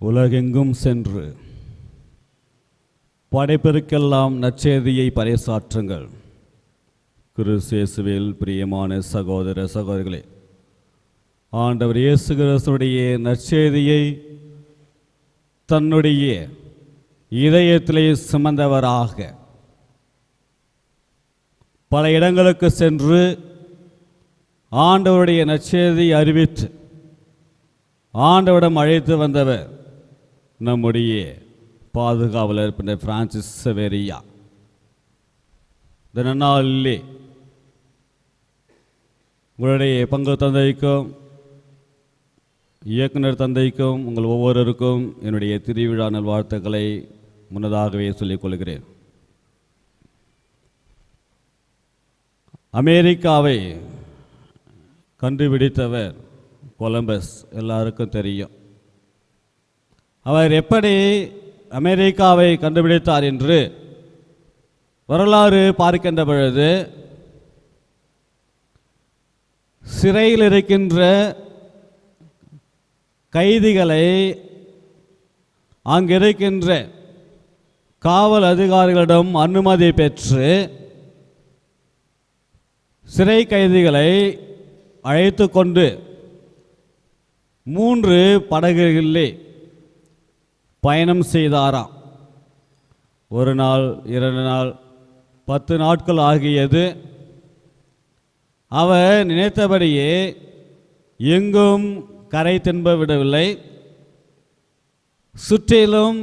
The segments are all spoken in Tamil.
உலகெங்கும் சென்று படைப்பிற்கெல்லாம் நற்செய்தியை பறைசாற்றுங்கள். கிறிஸ்து இயேசுவில் பிரியமான சகோதர சகோதரிகளே, ஆண்டவர் இயேசு கிறிஸ்துவுடைய நற்செய்தியை தன்னுடைய இதயத்திலே சுமந்தவராக பல இடங்களுக்கு சென்று ஆண்டவருடைய நற்செய்தியை அறிவித்து ஆண்டவரிடம் அழைத்து வந்தவர் நம்முடைய பாதுகாவலர் பிரான்சிஸ் சவேரியா. இந்த நன்னாளிலே உங்களுடைய பங்கு தந்தைக்கும் இயக்குனர் தந்தைக்கும் உங்கள் ஒவ்வொருவருக்கும் என்னுடைய திருவிழா நல்வாழ்த்துக்களை முன்னதாகவே சொல்லிக் கொள்கிறேன். அமெரிக்காவை கண்டுபிடித்தவர் கொலம்பஸ், எல்லாருக்கும் தெரியும். அவர் எப்படி அமெரிக்காவை கண்டுபிடித்தார் என்று வரலாறு பார்க்கின்ற பொழுது, சிறையில் இருக்கின்ற கைதிகளை அங்கிருக்கின்ற காவல் அதிகாரிகளிடம் அனுமதி பெற்று சிறை கைதிகளை அழைத்து கொண்டு 3 படகுகளிலே பயணம் செய்தாராம். 1 நாள், 2 நாள், 10 நாட்கள் ஆகியது. அவர் நினைத்தபடியே எங்கும் கரை திரும்ப விடவில்லை. சுற்றிலும்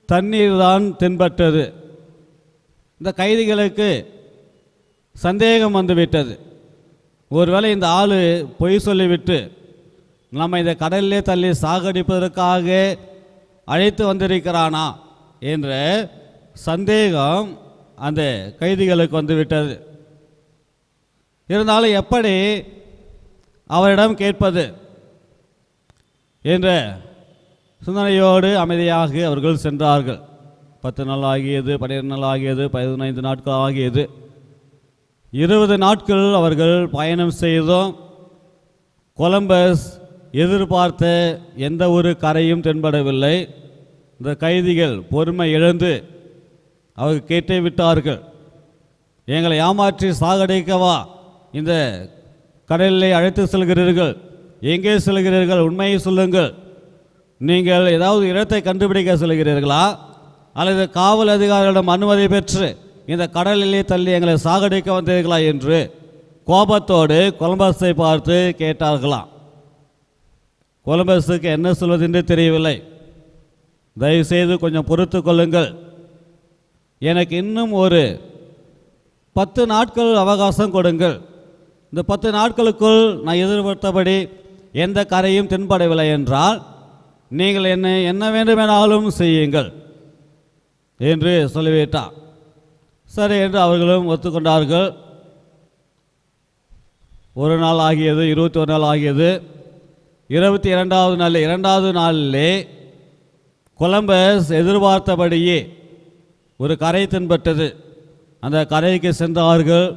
தண்ணீர் தான் தென்பட்டது. இந்த கைதிகளுக்கு சந்தேகம் வந்துவிட்டது. ஒருவேளை இந்த ஆள் பொய் சொல்லிவிட்டு நம்ம இந்த கடலிலே தள்ளி சாகடிப்பதற்காக அழைத்து வந்திருக்கிறானா என்ற சந்தேகம் அந்த கைதிகளுக்கு வந்துவிட்டது. இருந்தாலும் எப்படி அவரிடம் கேட்பது என்ற சிந்தனையோடு அமைதியாக அவர்கள் சென்றார்கள். 10 நாள் ஆகியது, 12 நாள் ஆகியது, 15 நாட்கள் ஆகியது. 20 நாட்கள் அவர்கள் பயணம் செய்தோம். கொலம்பஸ் எதிர்பார்த்த எந்த ஒரு கரையும் தென்படவில்லை. இந்த கைதிகள் பொறுமை இழந்து அவர் கேட்டே விட்டார்கள். எங்களை ஏமாற்றி சாகடிக்கவா இந்த கடலிலே அழைத்து செல்கிறீர்கள்? எங்கே செல்கிறீர்கள்? உண்மையை சொல்லுங்கள். நீங்கள் ஏதாவது இடத்தை கண்டுபிடிக்க செல்கிறீர்களா, அல்லது காவல் அதிகாரிகளிடம் அனுமதி பெற்று இந்த கடலிலே தள்ளி எங்களை சாகடிக்க வந்தீர்களா என்று கோபத்தோடு கொலம்பஸை பார்த்து கேட்டார்களாம். கொலம்பஸுக்கு என்ன சொல்வதென்று தெரியவில்லை. தயவுசெய்து கொஞ்சம் பொறுத்து கொள்ளுங்கள், எனக்கு இன்னும் ஒரு 10 நாட்கள் அவகாசம் கொடுங்கள். இந்த 10 நாட்களுக்குள் நான் எதிர்பார்த்தபடி எந்த கரையும் தென்படவில்லை என்றால் நீங்கள் என்ன வேண்டுமெனாலும் செய்யுங்கள் என்று சொல்லிவிட்டார். சரி என்று அவர்களும் ஒத்துக்கொண்டார்கள். 1 நாள் ஆகியது, 21 நாள் ஆகியது. 22வது நாளிலே கொலம்பஸ் எதிர்பார்த்தபடியே ஒரு கரை தென்பட்டது. அந்த கரைக்கு சென்றார்கள்.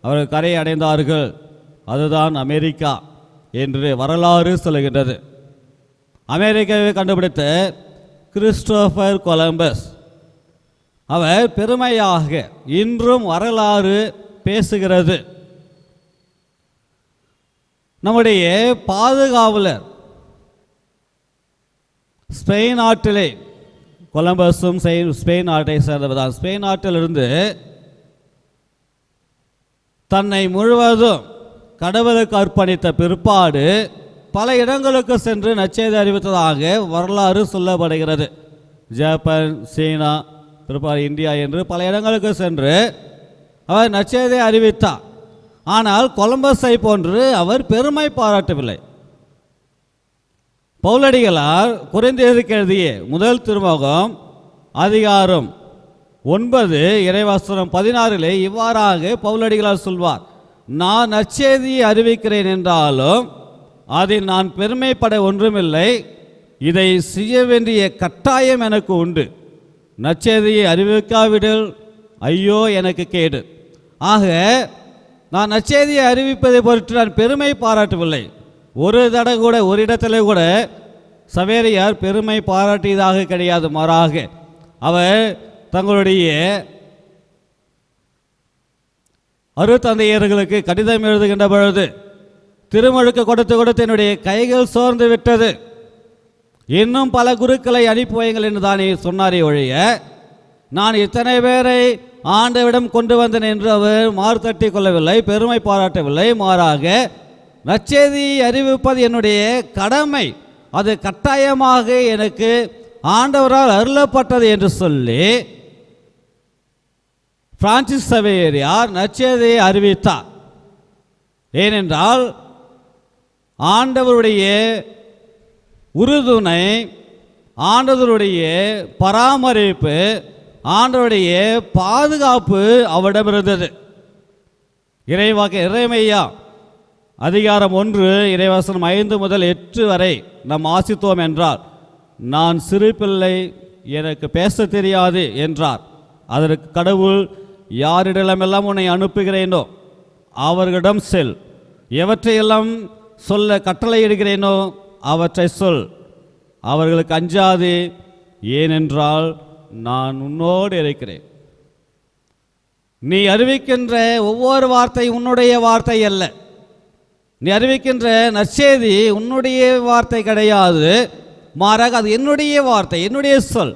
அவர்கள் கரை அடைந்தார்கள். அதுதான் அமெரிக்கா என்று வரலாறு சொல்லுகின்றது. அமெரிக்காவை கண்டுபிடித்த கிறிஸ்டோபர் கொலம்பஸ், அவர் பெருமையாக இன்றும் வரலாறு பேசுகிறது. நம்முடைய பாதுகாவலர் ஸ்பெயின் நாட்டிலே, கொலம்பஸும் ஸ்பெயின் நாட்டை சேர்ந்தவர். ஸ்பெயின் நாட்டிலிருந்து தன்னை முழுவதும் கடவுளுக்கு அர்ப்பணித்த பிற்பாடு பல இடங்களுக்கு சென்று நற்செய்தி அறிவித்ததாக வரலாறு சொல்லப்படுகிறது. ஜப்பான், சீனா, பிற்பாடு இந்தியா என்று பல இடங்களுக்கு சென்று அவர் நற்செய்தியை அறிவித்தார். ஆனால் கொலம்பஸை போன்று அவர் பெருமை பாராட்டவில்லை. பவுலடிகளார் கொரிந்தியருக்கு எழுதிய முதல் திருமுகம் அதிகாரம் 9 இறைவசனம் 16 இவ்வாறாக பவுலடிகளார் சொல்வார்: நான் நற்செய்தியை அறிவிக்கிறேன் என்றாலும் அதில் நான் பெருமைப்பட ஒன்றுமில்லை. இதை செய்ய வேண்டிய கட்டாயம் எனக்கு உண்டு. நற்செய்தியை அறிவிக்காவிடில் ஐயோ எனக்கு கேடு. ஆக நான் நற்செய்தியை அறிவிப்பதை பொறுத்து நான் பெருமை பாராட்டவில்லை. ஒரு தடவை கூட, ஒரு இடத்துல கூட சவேரியார் பெருமை பாராட்டியதாக கிடையாது, மாறாக அவர் தங்களுடைய அருத்தந்தையர்களுக்கு கடிதம் எழுதுகின்ற பொழுது திருமுழுக்கு கொடுத்து என்னுடைய கைகள் சோர்ந்து விட்டது, இன்னும் பல குருக்களை அனுப்பி வையுங்கள் என்று தானே சொன்னாரே ஒழிய நான் இத்தனை பேரை ஆண்டவிடம் கொண்டு வந்தேன் என்று அவர் மாறு தட்டி கொள்ளவில்லை, பெருமை பாராட்டவில்லை. மாறாக நற்செய்தி அறிவிப்பது என்னுடைய கடமை, அது கட்டாயமாக எனக்கு ஆண்டவரால் அருளப்பட்டது என்று சொல்லி பிரான்சிஸ் சவேரியார் நற்செய்தியை அறிவித்தார். ஏனென்றால் ஆண்டவருடைய உறுதுணை, ஆண்டவருடைய பராமரிப்பு, ஆண்டவருடைய பாதுகாப்பு அவரிடம் இருந்தது. இறைமையா அதிகாரம் 1 இறைவசனம் 5 முதல் 8 வரை நாம் வாசித்தோம் என்றால், நான் சிறு பிள்ளை, எனக்கு பேச தெரியாது என்றார். அதற்கு கடவுள், யாரிடமெல்லாம் உன்னை அனுப்புகிறேனோ அவர்களிடம் செல், எவற்றையெல்லாம் சொல்ல கட்டளையிடுகிறேனோ அவற்றை சொல், அவர்களுக்கு அஞ்சாது, ஏனென்றால் நான் உன்னோடு இருக்கிறேன். நீ அறிவிக்கின்ற ஒவ்வொரு வார்த்தை உன்னுடைய வார்த்தை அல்ல, நீ அறிவிக்கின்ற நற்செய்தி உன்னுடைய வார்த்தை கிடையாது, மாறாக அது என்னுடைய வார்த்தை, என்னுடைய சொல்.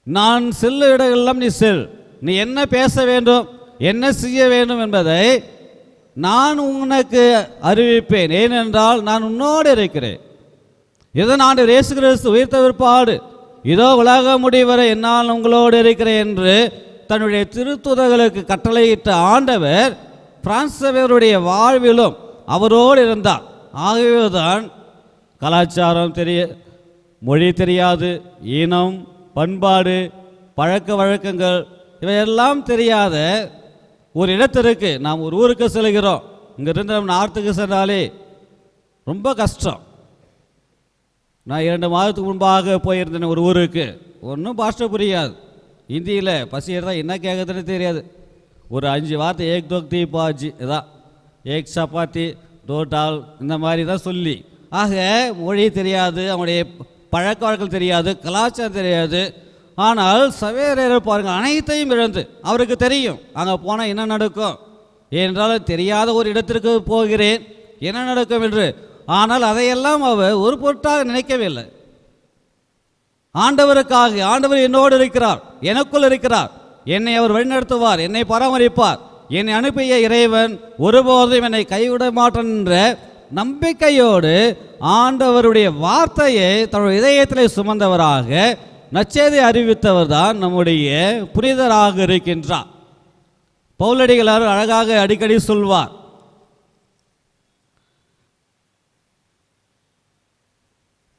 நான் செல்ல இடமெல்லாம் நீ செல், நீ என்ன பேச வேண்டும், என்ன செய்ய வேண்டும் என்பதை நான் உனக்கு அறிவிப்பேன், ஏனென்றால் நான் உன்னோடு இருக்கிறேன். இதன் ஆண்டவர் இயேசு கிறிஸ்து உயிர்த்த பிற்பாடு, இதோ உலக முடிவரை என்னால் உங்களோடு இருக்கிறேன் என்று தன்னுடைய திருத்துதர்களுக்கு கட்டளையிட்ட ஆண்டவர் பிரான்சவருடைய வாழ்விலும் அவரோடு இருந்தார். ஆகவேதான் கலாச்சாரம் மொழி தெரியாது, இனம், பண்பாடு, பழக்க வழக்கங்கள் இவையெல்லாம் தெரியாத ஒரு இடத்திற்கு நாம் ஒரு ஊருக்கு செல்கிறோம். இங்கிருந்து நம்ம நார்த்துக்கு சென்றாலே ரொம்ப கஷ்டம். நான் 2 மாதத்துக்கு முன்பாக போயிருந்தேன் ஒரு ஊருக்கு. ஒன்றும் பாஷை புரியாது, ஹிந்தியில் பசி எடுத்தால் என்ன கேட்குறதுன்னு தெரியாது. ஒரு 5 வார்த்தை ஏக் தோக் தீ பாஜி இதான், ஏக் சப்பாத்தி 2 டால் இந்த மாதிரி தான் சொல்லி. ஆக மொழி தெரியாது, அவனுடைய பழக்க வழக்கம் தெரியாது, கலாச்சாரம் தெரியாது. ஆனால் சவேரியர் பாருங்கள், அனைத்தையும் இழந்து அவருக்கு தெரியும் அங்கே போனால் என்ன நடக்கும், ஏனென்றால் தெரியாத ஒரு இடத்திற்கு போகிறேன், என்ன நடக்கும் என்று. ஆனால் அதையெல்லாம் அவர் ஒரு பொருட்டாக நினைக்கவில்லை. ஆண்டவருக்காக, ஆண்டவர் என்னோடு இருக்கிறார், எனக்குள் இருக்கிறார், என்னை அவர் வழிநடத்துவார், என்னை பராமரிப்பார், என்னை அனுப்பிய இறைவன் ஒருபோதும் என்னை கைவிட மாட்டான் என்ற நம்பிக்கையோடு ஆண்டவருடைய வார்த்தையை தன்னுடைய இதயத்தில் சுமந்தவராக நற்செய்தி அறிவித்தவர் தான் நம்முடைய புனிதராக இருக்கின்றார். பவுலடிகளார் அழகாக அடிக்கடி சொல்வார்,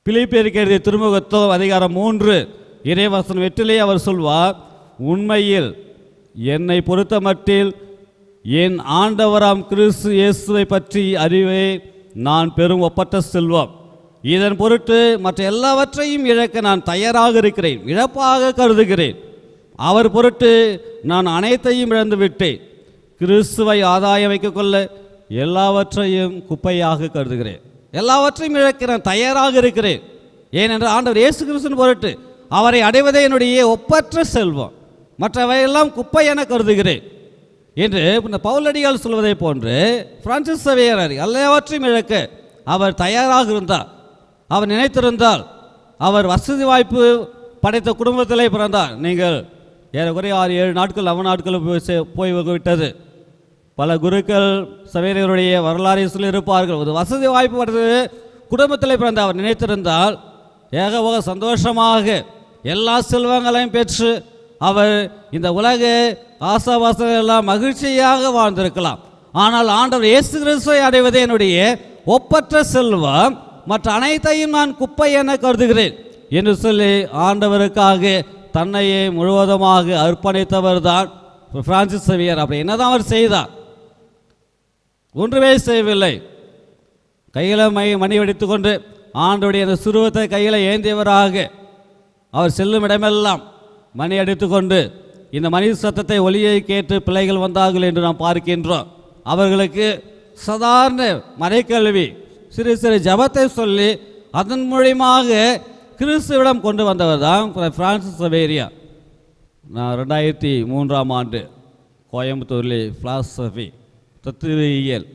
பிலிப்பியருக்கு எழுதிய திருமுகத்தோ அதிகாரம் 3 இறைவசனம் 8 அவர் சொல்வார், உண்மையில் என்னை பொறுத்த மட்டில் என் ஆண்டவராம் கிறிஸ்து இயேசுவை பற்றி அறிவே நான் பெரும் ஒப்பற்ற செல்வம். இதன் பொருட்டு மற்ற எல்லாவற்றையும் இழக்க நான் தயாராக இருக்கிறேன், இழப்பாக கருதுகிறேன். அவர் பொருட்டு நான் அனைத்தையும் இழந்து விட்டேன். கிறிஸ்துவை ஆதாயம் வைக்கக்கொள்ள எல்லாவற்றையும் குப்பையாக கருதுகிறேன். எல்லாவற்றையும் இழக்க நான் தயாராக இருக்கிறேன். ஏனென்றால் ஆண்டவர் இயேசு கிறிஸ்துவின் பொருட்டு அவரை அடைவதே என்னுடைய ஒப்பற்ற செல்வம், மற்றவையெல்லாம் குப்பை என கருதுகிறேன் என்று இந்த பவுலடியால் சொல்வதை போன்று பிரான்சிஸ் சவேரியார் எல்லாவற்றையும் இழக்க அவர் தயாராக இருந்தார். அவர் நினைத்திருந்தால், அவர் வசதி வாய்ப்பு படைத்த குடும்பத்திலே பிறந்தார். நீங்கள் ஏறக்குறைய 6-7 நாட்கள் 9 நாட்கள் போய் விட்டது. பல குருக்கள் சவேரியருடைய வரலாறை சொல்லியிருப்பார்கள். ஒரு வசதி வாய்ப்பு படைத்த குடும்பத்தில் பிறந்த அவர் நினைத்திருந்தால் ஏகபோக சந்தோஷமாக எல்லா செல்வங்களையும் பெற்று அவர் இந்த உலக ஆசாபாசங்கள் எல்லாம் மகிழ்ச்சியாக வாழ்ந்திருக்கலாம். ஆனால் ஆண்டவர் இயேசு கிறிஸ்துவை அடைவதே என்னுடைய ஒப்பற்ற செல்வம், மற்ற அனைத்தையும் நான் குப்பை என கருதுகிறேன் என்று சொல்லி ஆண்டவருக்காக தன்னையே முழுவதுமாக அர்ப்பணித்தவர் தான் பிரான்சிஸ் சவேரியார். அப்படி என்னதான் அவர் செய்தார்? ஒன்றுமே செய்யவில்லை. கையில் மணி வெடித்து கொண்டு ஆண்டவருடைய அந்த சுருவத்தை கையில் ஏந்தியவராக அவர் செல்லும் இடமெல்லாம் மணி அடித்து கொண்டு இந்த மணி சத்தத்தை ஒலியை கேட்டு பிள்ளைகள் வந்தார்கள் என்று நாம் பார்க்கின்றோம். அவர்களுக்கு சாதாரண மறைக்கல்வி சிறு சிறு ஜபத்தை சொல்லி அதன் மூலியமாக கிறிஸ்துவிடம் கொண்டு வந்தவர் தான் பிரான்சிஸ் சவேரியா. நான் 2003ஆம் ஆண்டு கோயம்புத்தூரில் பிலாசபி தத்துவியல்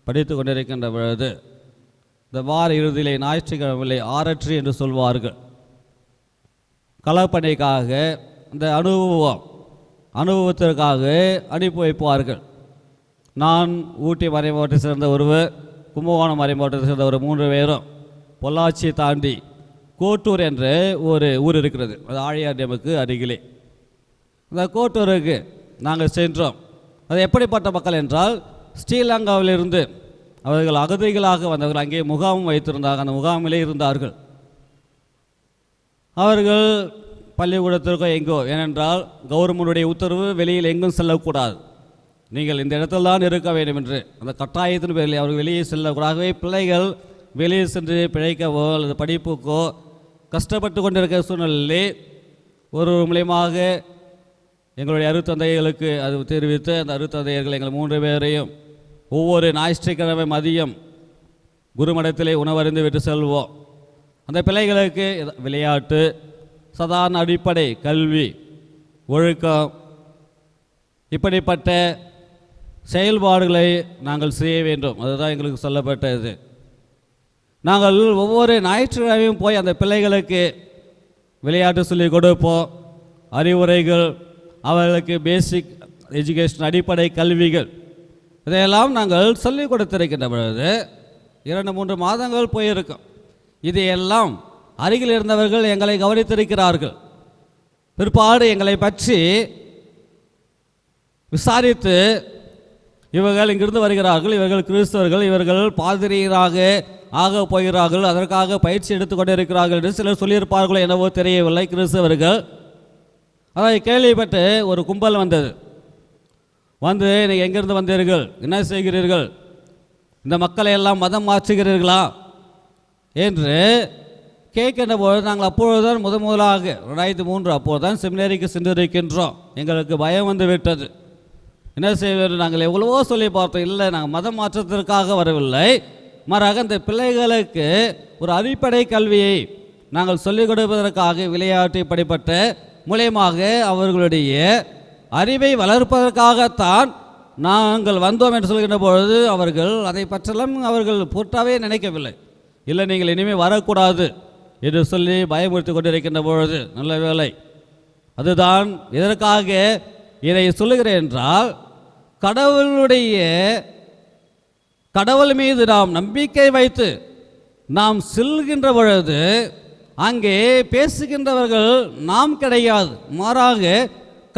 படித்து கொண்டிருக்கின்ற பொழுது இந்த வார இறுதியிலே ஞாயிற்றுக்கிழமையிலே ஆரற்றி என்று சொல்வார்கள். கலப்பணிக்காக இந்த அனுபவத்திற்காக அனுப்பி வைப்பார்கள். நான் ஊட்டி மறைமாவட்டத்தை சேர்ந்த ஒருவர், கும்பகோணம் மறைமாவட்டத்தை சேர்ந்த ஒரு 3 பேரும் பொள்ளாச்சியை தாண்டி கோட்டூர் என்ற ஒரு ஊர் இருக்கிறது, அது ஆழியார் டேமுக்கு அருகிலே. அந்த கோட்டூருக்கு நாங்கள் சென்றோம். அது எப்படிப்பட்ட மக்கள் என்றால், ஸ்ரீலங்காவிலிருந்து அவர்கள் அகதிகளாக வந்தவர்கள் அங்கே முகாம் வைத்திருந்தார்கள். அந்த முகாமிலே இருந்தார்கள். அவர்கள் பள்ளிக்கூடத்திற்கோ எங்கோ, ஏனென்றால் கவர்மெண்டுடைய உத்தரவு வெளியில் எங்கும் செல்லக்கூடாது, நீங்கள் இந்த இடத்தில் தான் இருக்க வேண்டும் என்று அந்த கட்டாயத்தின் பேரில் அவர்கள் வெளியே செல்லக்கூடாகவே பிள்ளைகள் வெளியே சென்று பிழைக்கவோ அல்லது படிப்புக்கோ கஷ்டப்பட்டு கொண்டிருக்கிற சூழ்நிலையிலே ஒரு மூலியமாக எங்களுடைய அருத்தந்தைகளுக்கு அது தெரிவித்து அந்த அருத்தந்தையர்கள் எங்கள் 3 பேரையும் ஒவ்வொரு ஞாயிற்றுக்கிழமை மதியம் குருமடத்திலே உணவருந்து விட்டு செல்வோம். அந்த பிள்ளைகளுக்கு விளையாட்டு, சாதாரண அடிப்படை கல்வி, ஒழுக்கம், இப்படிப்பட்ட செயல்பாடுகளை நாங்கள் செய்ய வேண்டும். அதுதான் எங்களுக்கு சொல்லப்பட்டது. நாங்கள் ஒவ்வொரு ஞாயிற்றுக்கிழமையும் போய் அந்த பிள்ளைகளுக்கு விளையாட்டு சொல்லிக் கொடுப்போம், அறிவுரைகள், அவர்களுக்கு பேசிக் எஜுகேஷன் அடிப்படை கல்விகள் இதையெல்லாம் நாங்கள் சொல்லிக் கொடுத்திருக்கின்ற பொழுது 2-3 மாதங்கள் போயிருக்கும். இதையெல்லாம் அருகில் இருந்தவர்கள் எங்களை கவனித்திருக்கிறார்கள். பிற்பாடு எங்களை பற்றி விசாரித்து, இவர்கள் இங்கிருந்து வருகிறார்கள், இவர்கள் கிறிஸ்தவர்கள், இவர்கள் பாதிரியாக ஆக போகிறார்கள், அதற்காக பயிற்சி எடுத்துக்கொண்டு இருக்கிறார்கள் என்று சிலர் சொல்லியிருப்பார்களோ என்னவோ தெரியவில்லை. கிறிஸ்தவர்கள் அதை கேள்விப்பட்டு ஒரு கும்பல் வந்தது. வந்து நீங்கள் எங்கிருந்து வந்தீர்கள், என்ன செய்கிறீர்கள், இந்த மக்களை எல்லாம் மதம் மாற்றுகிறீர்களா என்று கேட்கின்ற போது நாங்கள் அப்பொழுதுதான் முதலாக 2003 அப்போது தான் செமினரிக்கு சென்றிருக்கின்றோம். எங்களுக்கு பயம் வந்து விட்டது. என்ன செய்வது, நாங்கள் எவ்வளவோ சொல்லி பார்த்தோம். இல்லை, நாங்கள் மதம் மாற்றத்திற்காக வரவில்லை, மாறாக இந்த பிள்ளைகளுக்கு ஒரு அடிப்படை கல்வியை நாங்கள் சொல்லிக் கொடுப்பதற்காக விளையாட்டு இப்படிப்பட்ட மூலியமாக அவர்களுடைய அறிவை வளர்ப்பதற்காகத்தான் நாங்கள் வந்தோம் என்று சொல்கின்ற பொழுது அவர்கள் அதை பற்றெல்லாம் அவர்கள் பொருட்டாவே நினைக்கவில்லை. இல்லை, நீங்கள் இனிமேல் வரக்கூடாது என்று சொல்லி பயமுறுத்தி கொண்டிருக்கின்ற பொழுது, நல்ல வேலை. அதுதான் எதற்காக இதை சொல்லுகிறேன் என்றால், கடவுள் மீது நாம் நம்பிக்கை வைத்து நாம் செல்கின்ற பொழுது அங்கே பேசுகின்றவர்கள் நாம் கிடையாது, மாறாக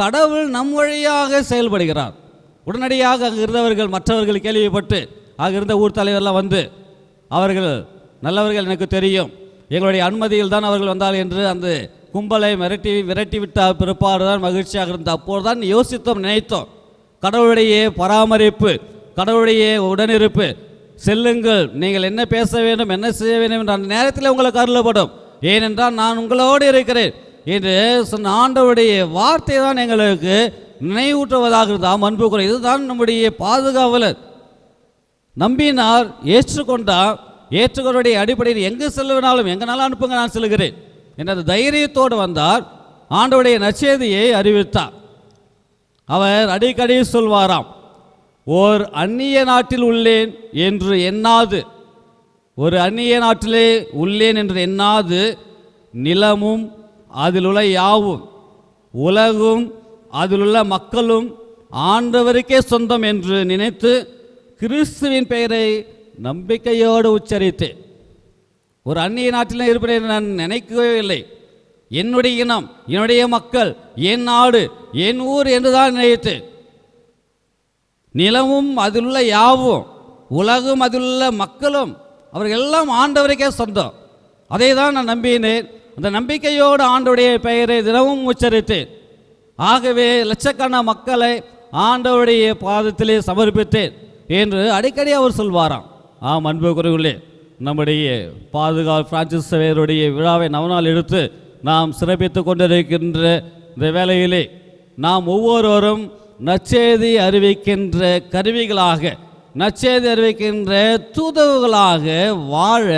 கடவுள் நம் வழியாக செயல்படுகிறார். உடனடியாக அங்கே இருந்தவர்கள் மற்றவர்கள் கேள்விப்பட்டு அங்கிருந்த ஊர் தலைவரெல்லாம் வந்து, அவர்கள் நல்லவர்கள் எனக்கு தெரியும், எங்களுடைய அனுமதியில் தான் அவர்கள் வந்தால் என்று அந்த கும்பலை விரட்டி விட்ட பிற்பாடு தான் மகிழ்ச்சியாக இருந்த. அப்போது தான் யோசித்தோம், நினைத்தோம், கடவுளுடைய பராமரிப்பு, கடவுளுடைய உடனிருப்பு, செல்லுங்கள், நீங்கள் என்ன பேச வேண்டும், என்ன செய்ய வேண்டும் என்ற அந்த நேரத்தில் உங்களுக்கு அருளப்படும், ஏனென்றால் நான் உங்களோடு இருக்கிறேன் என்று சொன்ன ஆண்டவருடைய வார்த்தை தான் எங்களுக்கு நினைவூட்டுவதாக இருந்தால் அன்பு குறை. இதுதான் நம்முடைய பாதுகாவலர். நம்பினார், ஏற்றுக்கொண்டார், ஏற்றுக்கொள்ளுடைய அடிப்படையில் எங்கு செல்லுவினாலும் எங்கனாலும் அனுப்புங்க, நான் செல்கிறேன் என்ற தைரியத்தோடு வந்தார். ஆண்டவருடைய நற்செய்தியை அறிவித்தார். அவர் அடிக்கடி சொல்வாராம், ஓர் அந்நிய நாட்டில் உள்ளேன் என்று எண்ணாது, ஒரு அந்நிய நாட்டிலே உள்ளேன் என்று எண்ணாது, நிலமும் அதிலுள்ள யாவும், உலகும் அதிலுள்ள மக்களும் ஆண்டவருக்கே சொந்தம் என்று நினைத்து கிறிஸ்துவின் பெயரை நம்பிக்கையோடு உச்சரித்தேன். ஒரு அந்நிய நாட்டில் இருப்பதை நான் நினைக்கவே இல்லை. என்னுடைய இனம், என்னுடைய மக்கள், என் நாடு, என் ஊர் என்றுதான் நினைத்தேன். நிலமும் அதிலுள்ள யாவும், உலகும் அதிலுள்ள மக்களும், அவர்கள் எல்லாம் ஆண்டவருக்கே சொந்தம். அதை தான் நான் நம்பினேன். அந்த நம்பிக்கையோடு ஆண்டவருடைய பெயரை தினமும் உச்சரித்தேன். ஆகவே லட்சக்கணக்கான மக்களை ஆண்டவருடைய பாதத்திலே சமர்ப்பித்தேன் என்று அடிக்கடி அவர் சொல்வாராம். ஆம் அன்புக்குரியவர்களே, நம்முடைய பாதுகாப்பு பிரான்சிஸ் சேவையருடைய விழாவை நவநாள் எடுத்து நாம் சிறப்பித்து கொண்டிருக்கின்ற இந்த வேளையிலே நாம் ஒவ்வொருவரும் நற்செய்தி அறிவிக்கின்ற கருவிகளாக, நற்செய்தி அறிவிக்கின்ற தூதுவர்களாக வாழ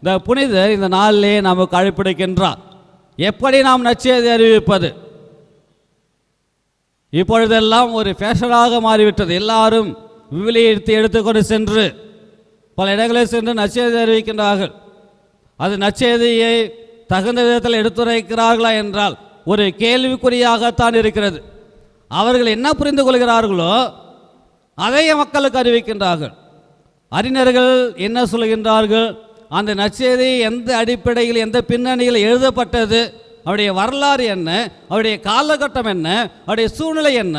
இந்த புனிதர் இந்த நாளிலே நமக்கு அழைப்பிடுக்கின்றார். எப்படி நாம் நற்செய்தி அறிவிப்பது? இப்பொழுதெல்லாம் ஒரு ஃபேஷனாக மாறிவிட்டது. எல்லாரும் விவிலியத்தை எடுத்துக்கொண்டு சென்று பல இடங்களில் சென்று நற்செய்தி அறிவிக்கின்றார்கள். அது நற்செய்தியை தகுந்த விதத்தில் எடுத்துரைக்கிறார்களா என்றால் ஒரு கேள்விக்குறியாகத்தான் இருக்கிறது. அவர்கள் என்ன புரிந்து கொள்கிறார்களோ அதை மக்களுக்கு அறிவிக்கின்றார்கள். அறிஞர்கள் என்ன சொல்கின்றார்கள், அந்த நற்செய்தி எந்த அடிப்படையில் எந்த பின்னணியில் எழுதப்பட்டது, அவருடைய வரலாறு என்ன, அவருடைய காலகட்டம் என்ன, அவருடைய சூழ்நிலை என்ன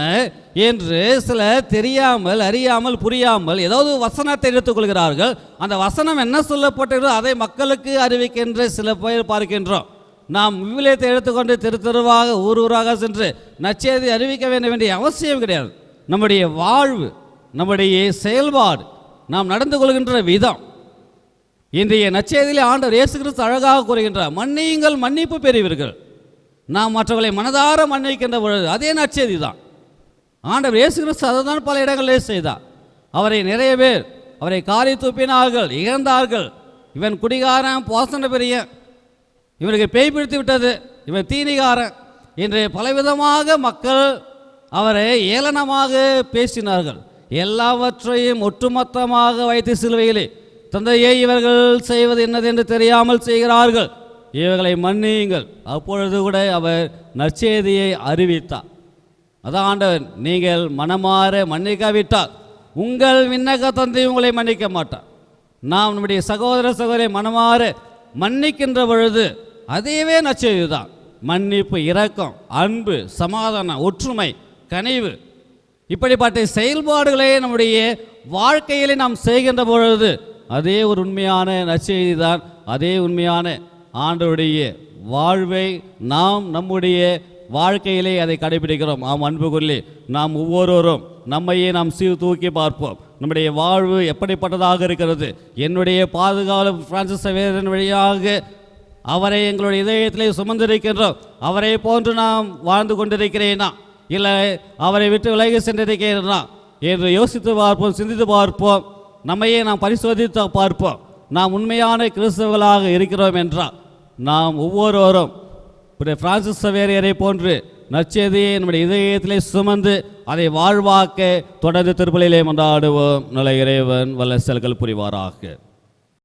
என்று சில தெரியாமல் அறியாமல் புரியாமல் ஏதாவது வசனத்தை எடுத்துக்கொள்கிறார்கள். அந்த வசனம் என்ன சொல்லப்பட்டிருந்தோ அதை மக்களுக்கு அறிவிக்கின்ற சில பேர் பார்க்கின்றோம். நாம் விவிலியத்தை எடுத்துக்கொண்டு தெரு தெருவாக ஊர் ஊராக சென்று நற்செய்தி அறிவிக்க வேண்டிய அவசியம் கிடையாது. நம்முடைய வாழ்வு, நம்முடைய செயல்பாடு, நாம் நடந்து கொள்கின்ற விதம், இன்றைய நற்செய்தியிலே ஆண்டவர் இயேசு கிறிஸ்து அழகாக கூறுகின்றார், மன்னியுங்கள் மன்னிப்பு பெறுவீர்கள். நாம் மற்றவர்களை மனதார மன்னிக்கின்ற பொழுது அதே நற்செய்தி தான். ஆண்டவர் இயேசு கிறிஸ்து அதை தான் பல இடங்களிலே செய்தார். அவரை நிறைய பேர் அவரை காரி துப்பினார்கள், இழந்தார்கள். இவன் குடிகாரன், போசன பெரிய, இவனுக்கு பேய் பிடித்து விட்டது, இவன் தீனிகாரன் என்று பலவிதமாக மக்கள் அவரை ஏளனமாக பேசினார்கள். எல்லாவற்றையும் ஒட்டுமொத்தமாக வைத்து சிலுவையிலே, தந்தையை இவர்கள் செய்வது என்னது என்று தெரியாமல் செய்கிறார்கள், இவர்களை மன்னியுங்கள். அப்பொழுது கூட அவர் நற்செய்தியை அறிவித்தார். அதான் ஆண்டவர், நீங்கள் மனமாற மன்னிக்காவிட்டால் உங்கள் விண்ணக தந்தை உங்களை மன்னிக்க மாட்டார். நாம் நம்முடைய சகோதர சகோதரை மனமாற மன்னிக்கின்ற பொழுது அதேவே நற்செய்தி தான். மன்னிப்பு, இரக்கம், அன்பு, சமாதானம், ஒற்றுமை, கனிவு, இப்படிப்பட்ட செயல்பாடுகளை நம்முடைய வாழ்க்கையிலே நாம் செய்கின்ற பொழுது அதே ஒரு உண்மையான நற்செய்தி தான். அதே உண்மையான ஆண்டவருடைய வாழ்வை நாம் நம்முடைய வாழ்க்கையிலே அதை கடைபிடிக்கிறோம். அன்புக்குள்ளே நாம் ஒவ்வொருவரும் நம்மையே நாம் தூக்கி பார்ப்போம். நம்முடைய வாழ்வு எப்படிப்பட்டதாக இருக்கிறது? என்னுடைய பாதுகாவலர் பிரான்சிஸ் சவேரன் வழியாக அவரை எங்களுடைய இதயத்திலே சுமந்திருக்கின்றோம். அவரை போன்று நாம் வாழ்ந்து கொண்டிருக்கிறேனா, இல்லை அவரை விட்டு விலகி சென்றிருக்கிறேனா என்று யோசித்து பார்ப்போம், சிந்தித்து பார்ப்போம். நம்மையே நாம் பரிசோதித்து பார்ப்போம். நாம் உண்மையான கிறிஸ்தவர்களாக இருக்கிறோம் என்றால் நாம் ஒவ்வொருவரும் பிரான்சிஸ் சவேரியரை போன்று நற்செய்தியை நம்முடைய இதயத்திலே சுமந்து அதை வாழ்வாக்க தொடர்ந்து திருப்பலியிலே மன்றாடுவோம். நல்ல இறைவன் வல்ல செயல்கள் புரிவாராக.